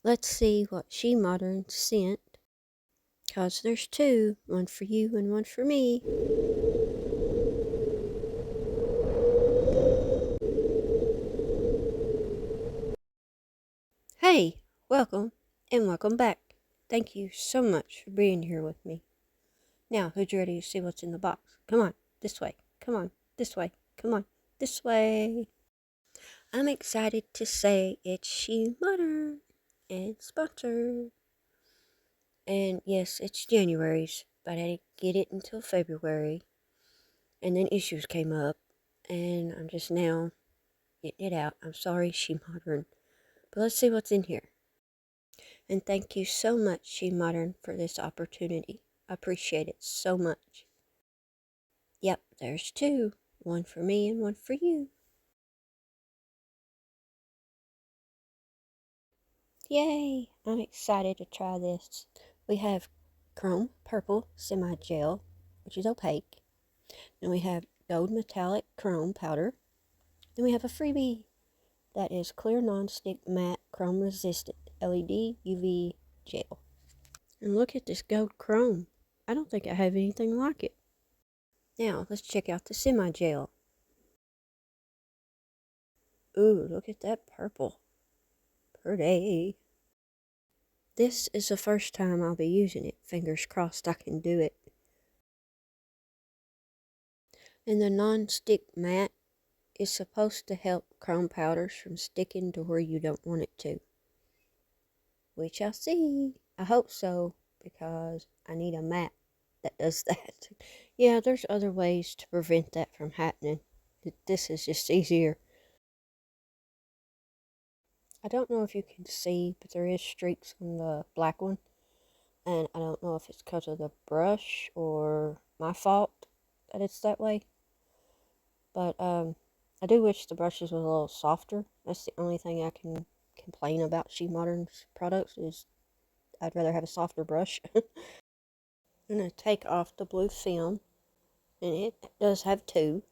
Let's see what Shemodern sent. Cause there's two, one for you and one for me. Hey, welcome and welcome back. Thank you so much for being here with me. Now, who's ready to see what's in the box? Come on, this way. Come on, this way. Come on, this way. I'm excited to say it's Shemodern and sponsored. And yes, it's January's, but I didn't get it until February. And then issues came up, and I'm just now getting it out. I'm sorry, Shemodern. But let's see what's in here. And thank you so much, Shemodern, for this opportunity. I appreciate it so much. Yep, there's two. One for me and one for you. Yay! I'm excited to try this. We have Chrome Purple Semi-Gel, which is opaque. Then we have Gold Metallic Chrome Powder. Then we have a freebie. That is Clear Non-Stick Matte Chrome Resistant LED UV Gel. And look at this gold chrome. I don't think I have anything like it. Now, let's check out the semi-gel. Ooh, look at that purple. Pretty. This is the first time I'll be using it. Fingers crossed I can do it. And the non-stick matte is supposed to help chrome powders from sticking to where you don't want it to. We shall see. I hope so, because I need a matte that does that. Yeah, there's other ways to prevent that from happening. This is just easier. I don't know if you can see, but there is streaks on the black one. And I don't know if it's because of the brush or my fault that it's that way. But I do wish the brushes was a little softer. That's the only thing I can complain about Shemodern's products is I'd rather have a softer brush. I'm going to take off the blue film. And it does have two.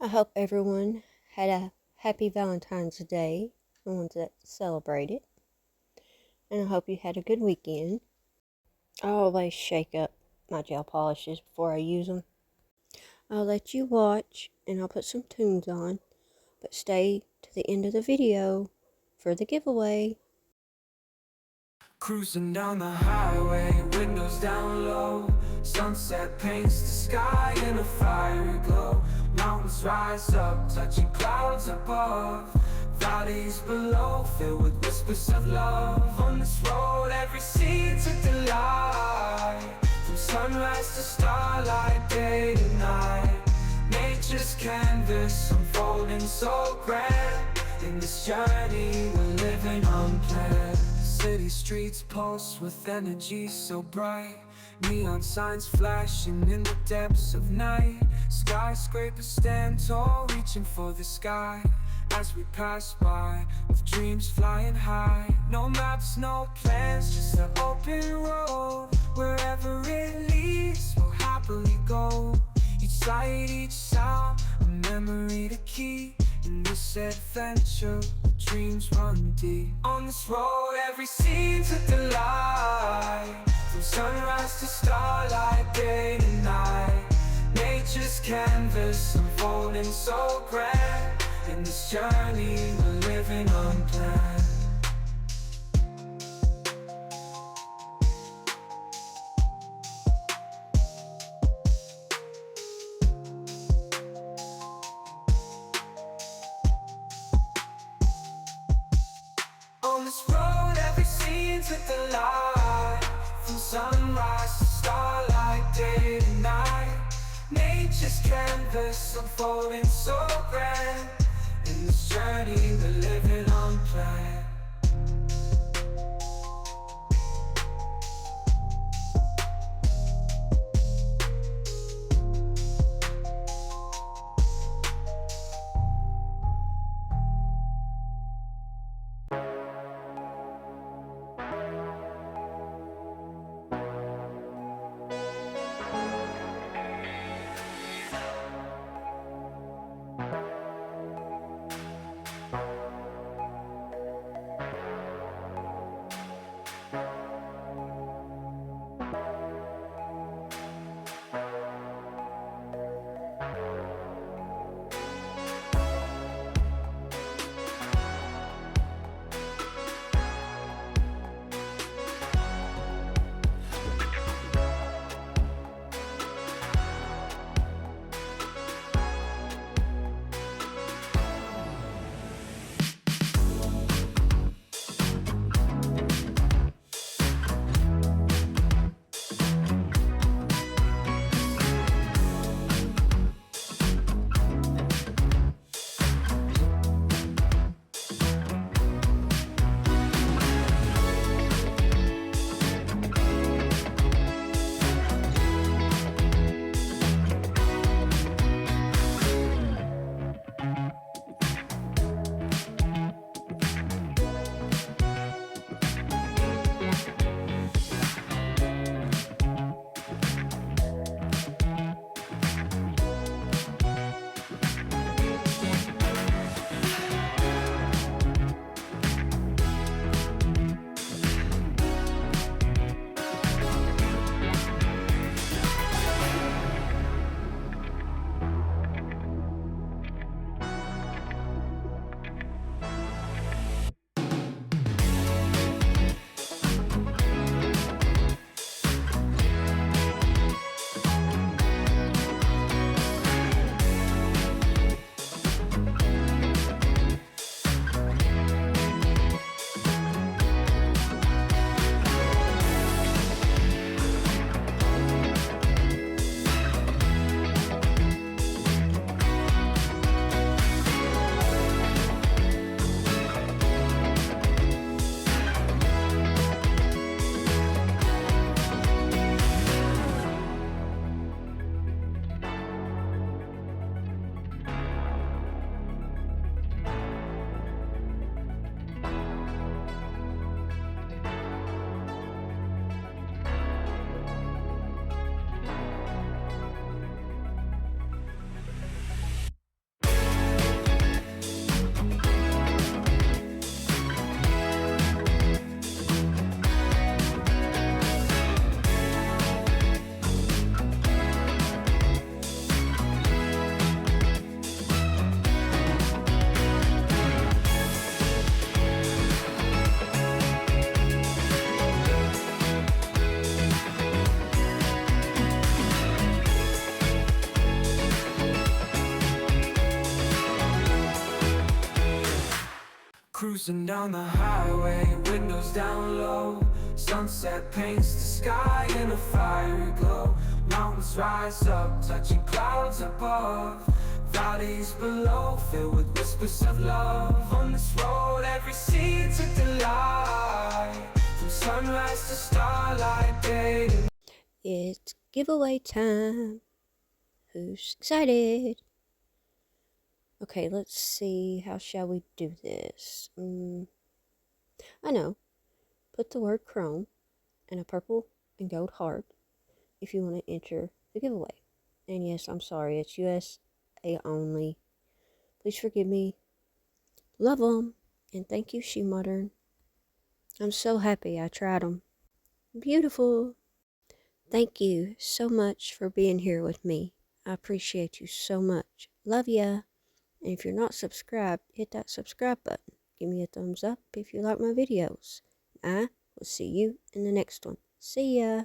I hope everyone had a happy Valentine's Day, the ones that celebrate it. And I hope you had a good weekend. I always shake up my gel polishes before I use them. I'll let you watch and I'll put some tunes on, but stay to the end of the video for the giveaway. Cruising down the highway, windows down low. Sunset paints the sky in a fiery glow. Mountains rise up, touching clouds above. Valleys below, filled with whispers of love. On this road, every scene's a delight. From sunrise to starlight, day to night. Nature's canvas unfolding so grand. In this journey, we're living unplanned. City streets pulse with energy so bright. Neon signs flashing in the depths of night. Skyscrapers stand tall, reaching for the sky. As we pass by, with dreams flying high. No maps, no plans, just an open road. Wherever it leads, we'll happily go. Each sight, each sound, a memory to keep. In this adventure, dreams run deep. On this road, every scene's a delight. From sunrise to starlight, day to night. Nature's canvas unfolding so grand. In this journey, we're living unplanned. On this road, every scene's a delight. From sunrise to starlight, day to night. Nature's canvas unfolding so grand. In this journey, we're living unplanned. Cruising down the highway, windows down low. Sunset paints the sky in a fiery glow. Mountains rise up, touching clouds above. Valleys below, filled with whispers of love. On this road, every seed's a delight. From sunrise to starlight, day to night. It's giveaway time. Who's excited? Okay, let's see. How shall we do this? I know. Put the word Chrome and a purple and gold heart if you want to enter the giveaway. And yes, I'm sorry, it's USA only. Please forgive me. Love them. And thank you, Shemodern. I'm so happy I tried them. Beautiful. Thank you so much for being here with me. I appreciate you so much. Love ya. And if you're not subscribed, hit that subscribe button. Give me a thumbs up if you like my videos. I will see you in the next one. See ya.